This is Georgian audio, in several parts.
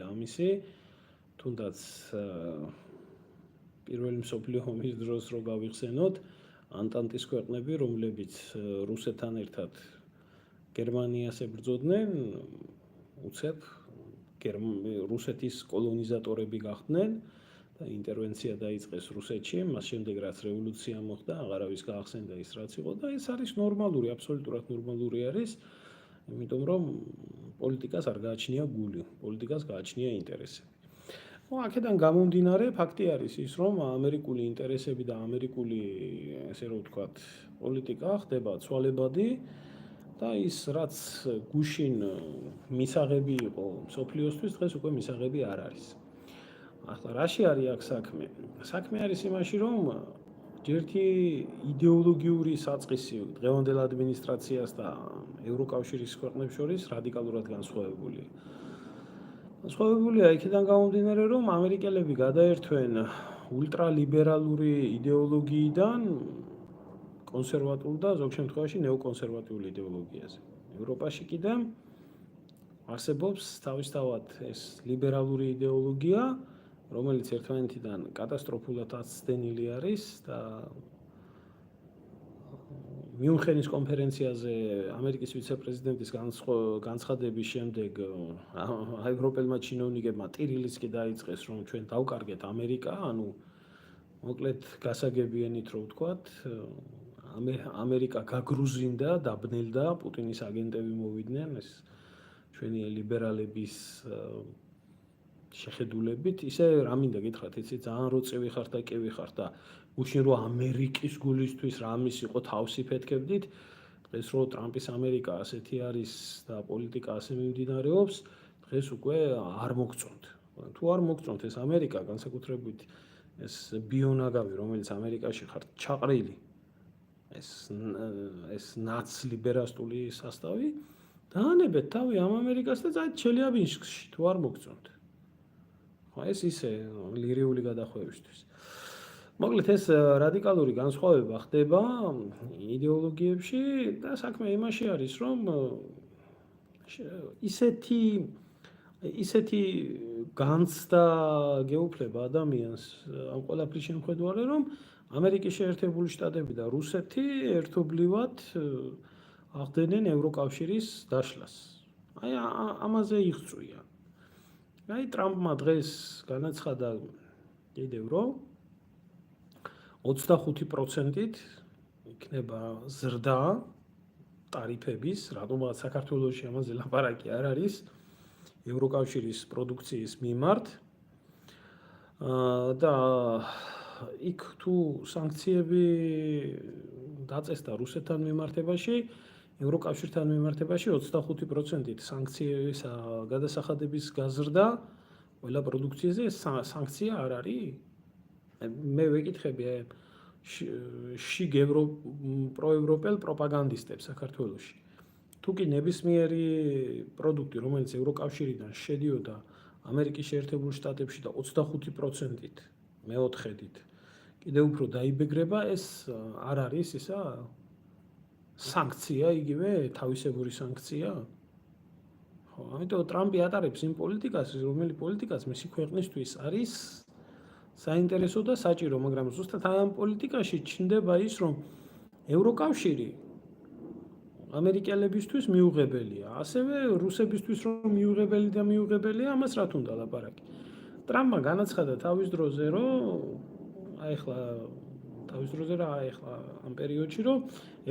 და ამისი, თუნდაც პირველი მსოფლიო ომის დროს რო გავიხსენოთ, ანტანტის ქვეყნები, რომლებიც რუსეთთან ერთად გერმანიას ებრძოდნენ, უცებ რუსეთის კოლონიზატორები გახდნენ და ინტერვენცია დაიწყეს რუსეთში, მას შემდეგ რაც რევოლუცია მოხდა, აღარავის გაახსენდა ის რაც იყო და ეს არის ნორმალური, აბსოლუტურად ნორმალური არის, იმიტომ რომ პოლიტიკას არ გააჩნია გული, პოლიტიკას გააჩნია ინტერესები. აქედან გამომდინარე, ფაქტი არის ის, რომ ამერიკული ინტერესები და ამერიკული, ესე რომ ვთქვათ, პოლიტიკა ხდება ცვალებადი და ის რაც გუშინ მისაღები იყო მსოფლიოსთვის, დღეს უკვე მისაღები არ არის. ახლა რაში არის აქ საქმე? საქმე არის იმაში, რომ ერთი იდეოლოგიური საწყისი დღევანდელ ადმინისტრაციას და ევროკავშირის ქვეყნებს შორის რადიკალურად განსხვავებულია. განსხვავებულია იქიდან გამომდინარე, რომ ამერიკელები გადაერთვენ ულტრალიბერალური იდეოლოგიიდან კონსერვატულ და ზოგ შემთხვევაში ნეოკონსერვატიულ იდეოლოგიაზე. ევროპაში კიდე არსებობს თავისთავად ეს ლიბერალური იდეოლოგია, რომელიც ერთმანეთიდან კატასტროფულად აცდენილი არის და მიუნხენის კონფერენციაზე ამერიკის ვიცე-პრეზიდენტის განცხადების შემდეგ ევროპელმა ჩინოვნიკებმა ტირილიც კი დაიწყეს, რომ ჩვენ დავკარგეთ ამერიკა, ანუ მოკლედ გასაგებიანით რო ვთქვათ, ამერიკა გაგრუზინდა, დაბნელდა, პუტინის აგენტები მოვიდნენ, ეს ჩვენი ლიბერალების შეხედულებით, ისე რა მინდა გითხრათ, იცი ძალიან როწევი ხარ და კევი ხარ და გუშინ რო ამერიკის გულისთვის რამის იყო თავსი ფეთქებდით, დღეს რო ტრამპის ამერიკა ასეთი არის და პოლიტიკა ასე მიმდინარეობს, დღეს უკვე არ მოგწონთ. თუ არ მოგწონთ ეს ამერიკა, განსაკუთრებით ეს ბიონაგავი, რომელიც ამერიკაში ხარ ჩაყრილი, ეს ნაცლიბერასტული სასტავი, დაანებეთ თავი ამ ამერიკას და წაით ჩელიაბინსკში, თუ არ მოგწონთ. ეს ისე ლირიული გადახვევისთვის. მოკლედ ეს რადიკალური განსხვავება ხდება იდეოლოგიებში და საქმე იმაში არის, რომ ისეთი განცდა გეუფლება ადამიანს ამ ყველაფრის შემხედვარე, რომ ამერიკის შეერთებული შტატები და რუსეთი ერთობლივად ახდენენ ევროკავშირის დაშლას. აი ამაზე იღწვია. აი ტრამპმა დღეს განაცხადა კიდევ რომ 25%-ით იქნება ზრდა ტარიფების, რატომაც საქართველოში ამაზე ლაპარაკი არ არის, ევროკავშირის პროდუქციის მიმართ და იქ თუ სანქციები დაწესდა რუსეთთან მიმართებაში, ევროკავშირთან მიმართებაში 25%-ით სანქციების გადასახადების გაზრდა ყველა პროდუქციაზე სანქცია არ არის? მე ვეკითხები შიგ პროევროპელ პროპაგანდისტებს საქართველოში. თუ კი ნებისმიერი პროდუქტი, რომელიც ევროკავშირიდან შედიოდა ამერიკის შეერთებულ შტატებში და 25%-ით, მეოთხედით, კიდევ უფრო დაიბეგრება, ეს არ არის ისა სანქცია იგივე, თავისებური სანქცია? ხო, ამიტომ ტრამპი ატარებს იმ პოლიტიკას, რომელი პოლიტიკაც მისი ქვეყნისთვის არის საინტერესო და საჭირო, მაგრამ ზუსტად ამ პოლიტიკაში ჩნდება ის, რომ ევროკავშირი ამერიკელებისთვის მიუღებელია, ასევე რუსებისთვის რომ მიუღებელია, ამას რა თქმა უნდა ლაპარაკი. ტრამპმა განაცხადა თავის დროზე, რომ ახლა ამ პერიოდში, რომ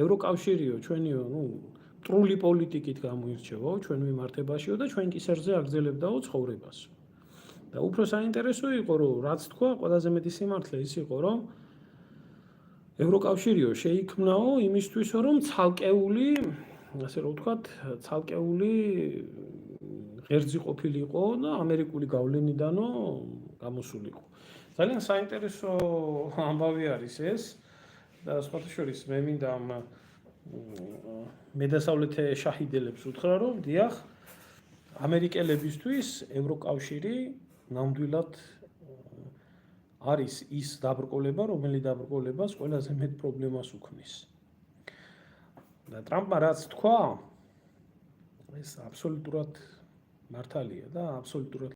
ევროკავშირიო ჩვენიო, მტრული პოლიტიკით გამოირჩევაო ჩვენ მიმართებაშიო და ჩვენ კისერზე აგრძელებდაო ცხოვრებას. და უფრო საინტერესო იყო, რომ რაც თქვა, ყველაზე მეტი სიმართლე ის იყო, რომ ევროკავშირიო შეიქმნაო იმისთვის, რომ ცალკეული, ასე რომ ვთქვათ, ცალკეული ღერძი ყოფილიყო და ამერიკული გავლენიდანო გამოსულიყო. ძალიან საინტერესო ამბავი არის ეს და სხვათა შორის მე მინდა მედასავლეთე შაჰიდელებს უთხრა, რომ დიახ, ამერიკელებისთვის ევროკავშირი ნამდვილად არის ის დაბრკოლება, რომელიც დაბრკოლებას ყველაზე მეტ პრობლემას უქმნის. და ტრამპმა რაც თქვა, ეს აბსოლუტურად მართალია და აბსოლუტურად